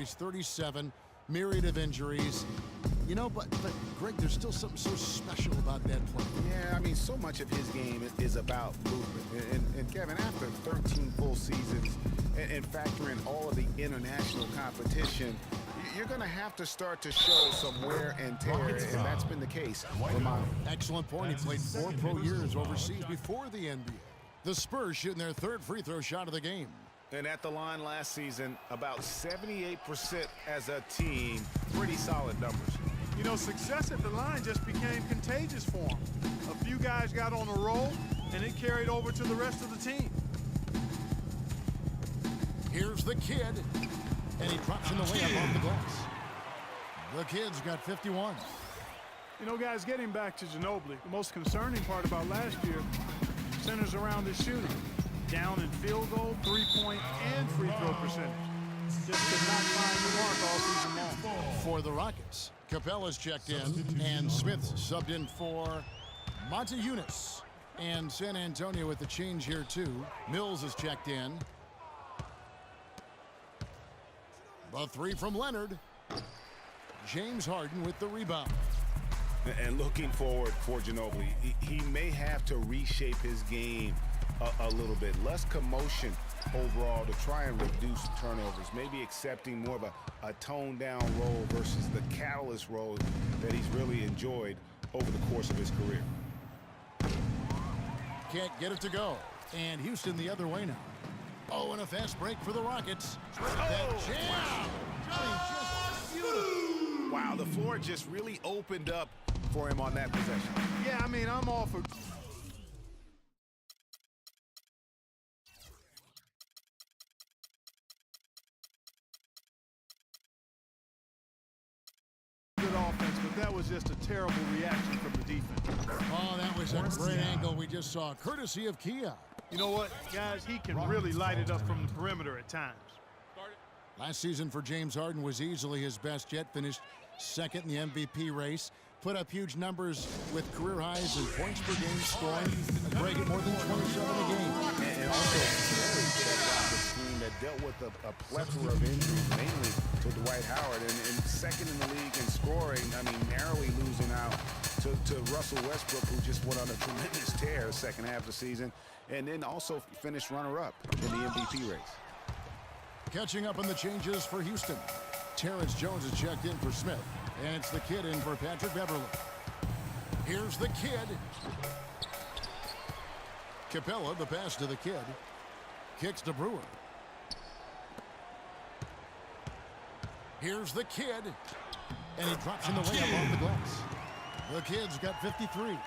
He's 37, myriad of injuries. You know, but Greg, there's still something so special about that play. Yeah, I mean, so much of his game is about movement. And Kevin, after 13 full seasons and factor in all of the international competition, you're going to have to start to show some wear and tear, and that's been the case for Manu. Excellent point. He played 4 pro years overseas before the NBA. The Spurs shooting their 3rd free throw shot of the game. And at the line last season, about 78% as a team. Pretty solid numbers. You know, success at the line just became contagious for him. A few guys got on a roll, and it carried over to the rest of the team. Here's the kid, and he drops in the layup off the glass. The kid's got 51. You know, guys, getting back to Ginobili, the most concerning part about last year centers around his shooting. Down in field goal, 3-point, and free throw percentage. Just could not find the mark all season long. For the Rockets, Capella's checked in, and Smith's subbed in for Monte Eunice. And San Antonio with the change here, too. Mills is checked in. The 3 from Leonard. James Harden with the rebound. And looking forward for Ginobili, he may have to reshape his game a little bit. Less commotion overall to try and reduce turnovers. Maybe accepting more of a toned-down role versus the catalyst role that he's really enjoyed over the course of his career. Can't get it to go. And Houston the other way now. Oh, and a fast break for the Rockets. That jam! Just beautiful. Wow, the floor just really opened up for him on that possession. Yeah, I mean, I'm all for good offense, but that was just a terrible reaction from the defense. Oh, that was a great angle we just saw, courtesy of Kia. You know what, guys? He can really light it up from the perimeter at times. Last season for James Harden was easily his best yet. Finished 2nd in the MVP race. Put up huge numbers with career highs in points per game scoring. A break more than 27 a game. And also, that Rockets team that dealt with a plethora of injuries, mainly to Dwight Howard, and 2nd in the league in scoring. I mean, narrowly losing out to Russell Westbrook, who just went on a tremendous tear second half of the season, and then also finished runner-up in the MVP race. Catching up on the changes for Houston. Terrence Jones is checked in for Smith. And it's the kid in for Patrick Beverly. Here's the kid. Capella, the pass to the kid. Kicks to Brewer. Here's the kid. And he drops in the layup off the glass. The kid's got 53.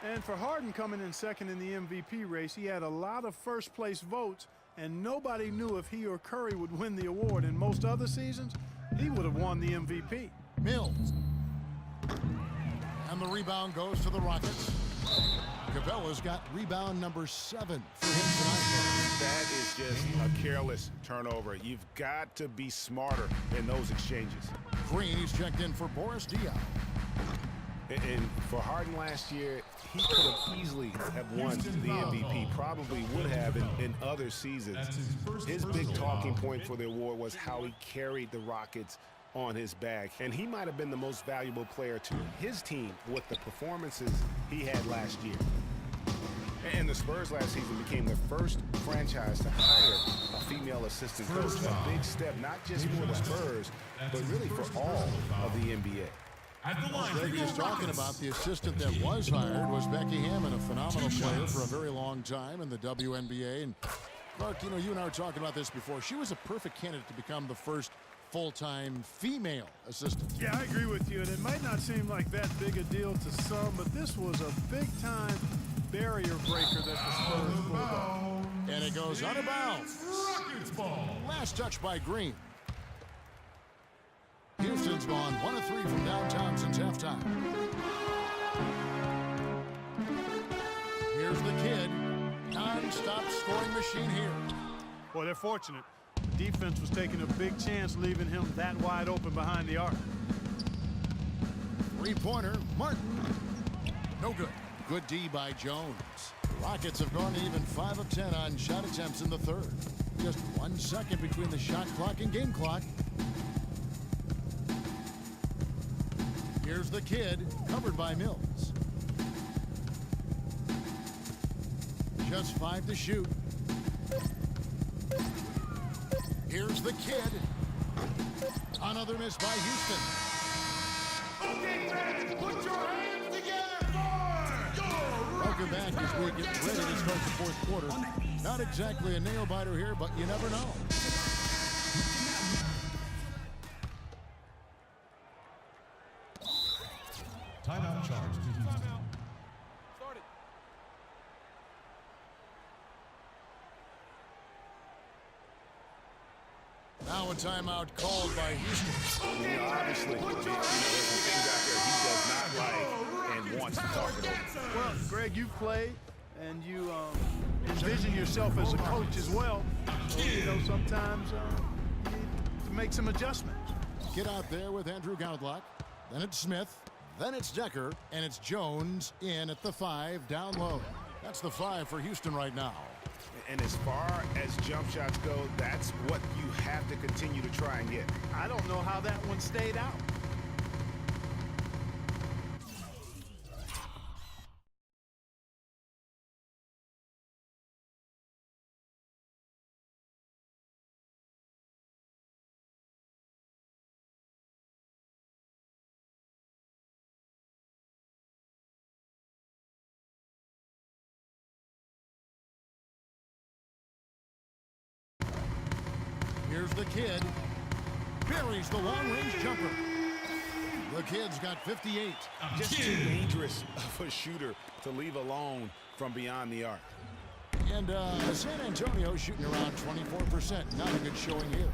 And for Harden coming in 2nd in the MVP race, he had a lot of first-place votes, and nobody knew if he or Curry would win the award. In most other seasons, he would have won the MVP. Mills. And the rebound goes to the Rockets. Capella's got rebound number 7 for him tonight. That is just a careless turnover. You've got to be smarter in those exchanges. Green, he's checked in for Boris Diaw. And for Harden last year, he could have easily have won the MVP, probably would have in other seasons. His big talking point for the award was how he carried the Rockets on his back. And he might have been the most valuable player to his team with the performances he had last year. And the Spurs last season became the first franchise to hire a female assistant coach. A big step, not just for the Spurs, but really for all of the NBA. Greg is talking about the assistant that was hired was Becky Hammon, a phenomenal player for a very long time in the WNBA. And Clark, you know, you and I were talking about this before. She was a perfect candidate to become the first full-time female assistant. Yeah, I agree with you, and it might not seem like that big a deal to some, but this was a big-time barrier breaker that the Spurs pulled off. And it goes out of bounds. Last touch by Green. Houston's gone 1 of 3 from downtown since halftime. Here's the kid. Non-stop scoring machine here. Well, they're fortunate. The defense was taking a big chance leaving him that wide open behind the arc. Three-pointer, Martin. No good. Good D by Jones. Rockets have gone to even 5 of 10 on shot attempts in the 3rd. Just 1 second between the shot clock and game clock. Here's the kid, covered by Mills. Just 5 to shoot. Here's the kid. Another miss by Houston. Okay, fans, put your hands together for Welcome back as we get ready to start the fourth quarter. Not exactly a nail-biter here, but you never know. Timeout charge to Houston. Now a timeout called by Houston. Obviously, there's some things out there he does not like and wants to talk it over. Well, Greg, you've played, and you envision yourself as a coach as well. So, you know, sometimes you need to make some adjustments. Get out there with Andrew Gauntlock. Then it's Smith. Then it's Decker. And it's Jones in at the 5 down low. That's the 5 for Houston right now. And as far as jump shots go, that's what you have to continue to try and get. I don't know how that one stayed out. Here's the kid. Buries the long-range jumper. The kid's got 58. Just too dangerous of a shooter to leave alone from beyond the arc. And San Antonio shooting around 24%. Not a good showing here.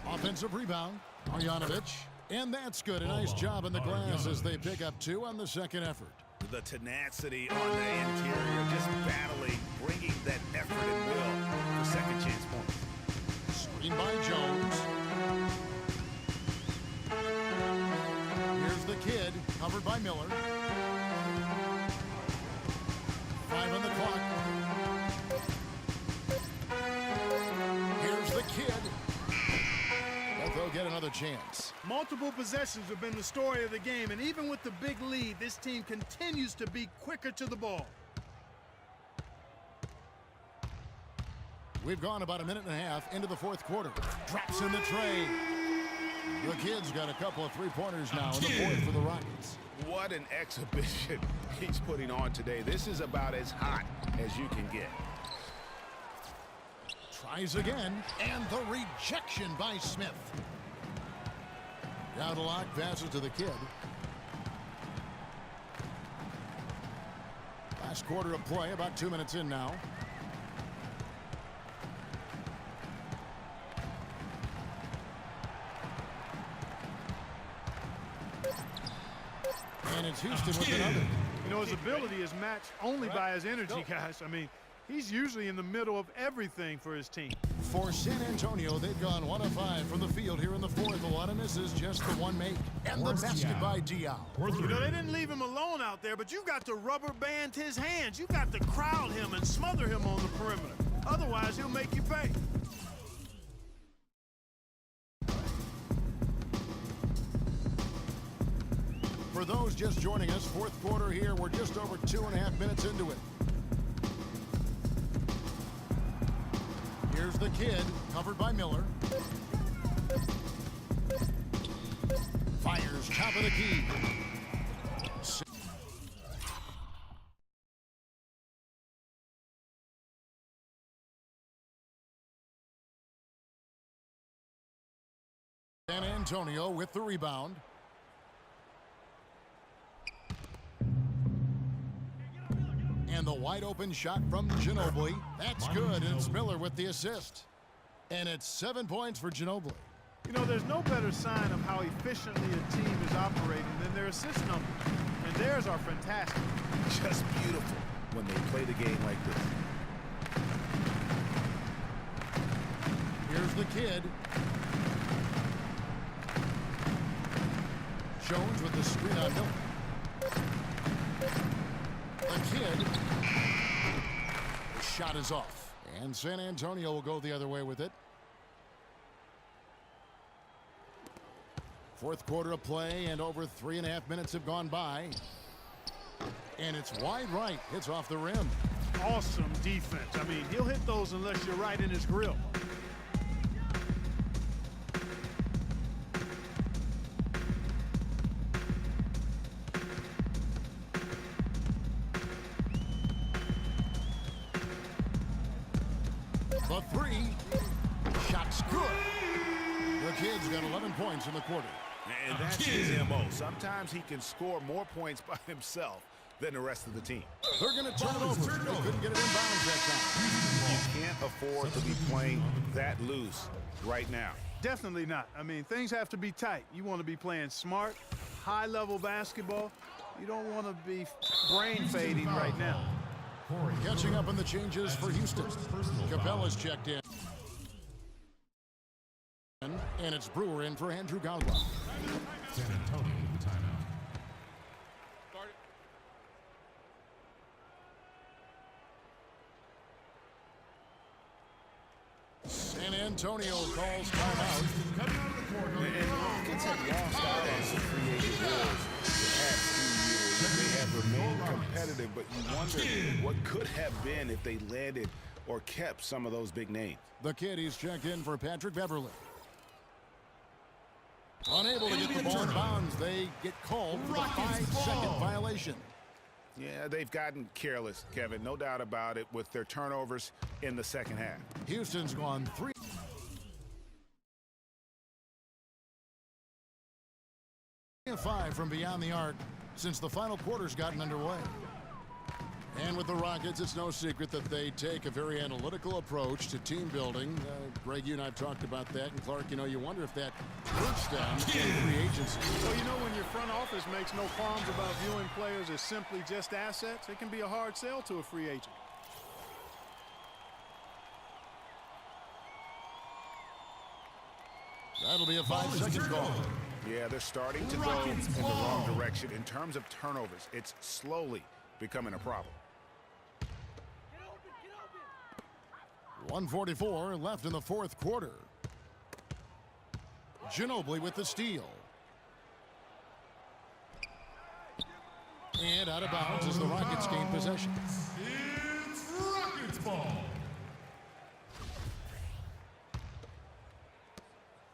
Offensive rebound. Marjanovic. And that's good. A nice job in the glass as they pick up 2 on the second effort. The tenacity on the interior, just battling, bringing that effort and will for second chance points. Screen by Jones. Here's the kid, covered by Miller. 5 on the clock. Here's the kid. But they'll get another chance. Multiple possessions have been the story of the game, and even with the big lead, this team continues to be quicker to the ball. We've gone about a minute and a half into the fourth quarter. Drops in the tray. The kid's got a couple of three-pointers now in the fourth for the Rockets. What an exhibition he's putting on today. This is about as hot as you can get. Tries again, and the rejection by Smith. Down to lock, passes to the kid. Last quarter of play, about 2 minutes in now. And it's Houston with another. You know, his ability is matched only by his energy, guys. I mean, he's usually in the middle of everything for his team. For San Antonio, they've gone 1 of 5 from the field here in the fourth. A lot of misses, just the one make. And the basket by Diaw. You know, they didn't leave him alone out there, but you got to rubber band his hands. You got to crowd him and smother him on the perimeter. Otherwise, he'll make you pay. For those just joining us, fourth quarter here, we're just over 2.5 minutes into it. Here's the kid, covered by Miller. Fires top of the key. San Antonio with the rebound. And the wide open shot from Ginobili. That's good, and it's Miller with the assist. And it's 7 points for Ginobili. You know, there's no better sign of how efficiently a team is operating than their assist numbers. And theirs are fantastic. Just beautiful when they play the game like this. Here's the kid. Jones with the screen on Miller. The kid. The shot is off. And San Antonio will go the other way with it. Fourth quarter of play, and over 3.5 minutes have gone by. And it's wide right. Hits off the rim. Awesome defense. I mean, he'll hit those unless you're right in his grill. The three. Shot's good. The Kid's got 11 points in the quarter. And that's his MO. Sometimes he can score more points by himself than the rest of the team. They're going to turn it over. They couldn't get it inbounds that time. You can't afford to be playing that loose right now. Definitely not. I mean, things have to be tight. You want to be playing smart, high-level basketball. You don't want to be brain fading right now. Catching up on the changes for Houston. Capella's checked in. And it's Brewer in for Andrew Galwa. San Antonio with the timeout. San Antonio calls timeout. And the Rockets have lost out on some free agent players the past few years. They have remained competitive, but you wonder what could have been if they landed or kept some of those big names. The Kid, he's checked in for Patrick Beverly. Unable to get the ball in bounds, they get called for the 5-second violation. Yeah, they've gotten careless, Kevin, no doubt about it, with their turnovers in the second half. Houston's gone 3 of 5 from beyond the arc since the final quarter's gotten underway. And with the Rockets, it's no secret that they take a very analytical approach to team building. Greg, you and I have talked about that. And Clark, you know, you wonder if that hurts them in free agency. Well, you know, when your front office makes no qualms about viewing players as simply just assets, it can be a hard sell to a free agent. That'll be a 5-second call. Yeah, they're starting to go in the wrong direction in terms of turnovers. It's slowly becoming a problem. 1:44 left in the fourth quarter. Ginobili with the steal. And out of bounds as the Rockets gain possession. It's Rockets ball.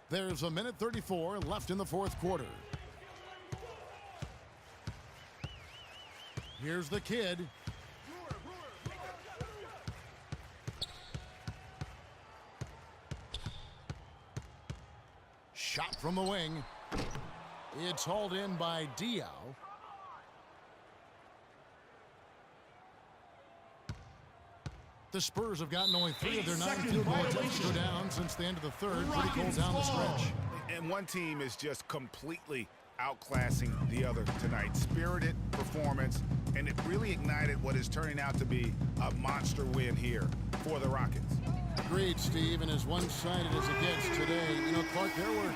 There's 1:34 left in the fourth quarter. Here's the Kid. Shot from the wing. It's hauled in by Diaw. The Spurs have gotten only 3 of their 9 field goal attempts to go down since the end of the third. Pretty cold down the stretch. And one team is just completely outclassing the other tonight. Spirited performance, and it really ignited what is turning out to be a monster win here for the Rockets. Agreed, Steve, and as one-sided as it gets today, you know, Clark, there were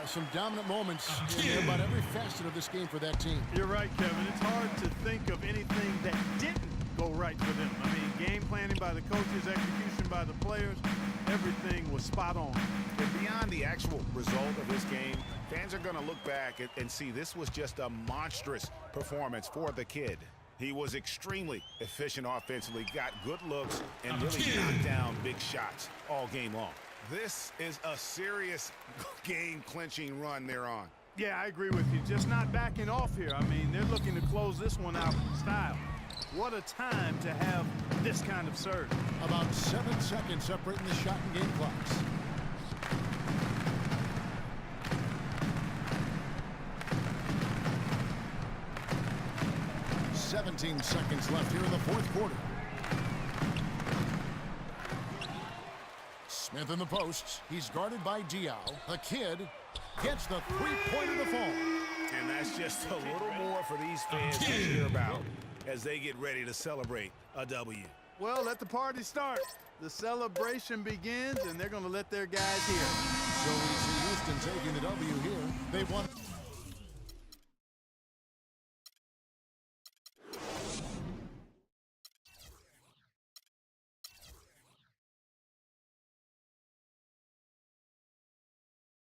some dominant moments in about every facet of this game for that team. You're right, Kevin. It's hard to think of anything that didn't go right for them. I mean, game planning by the coaches, execution by the players, everything was spot on. And beyond the actual result of this game, fans are going to look back and see this was just a monstrous performance for the Kid. He was extremely efficient offensively, got good looks, and really knocked down big shots all game long. This is a serious game-clinching run they're on. Yeah, I agree with you. Just not backing off here. I mean, they're looking to close this one out in style. What a time to have this kind of surge. About 7 seconds separating the shot and game clocks. "17 seconds left here in the fourth quarter. Smith in the posts. He's guarded by Diaw. The Kid gets the three-pointer to fall. And that's just a little more for these fans to hear about as they get ready to celebrate a W. Well, let the party start. The celebration begins, and they're going to let their guys hear. So we see Houston taking the W here. They won.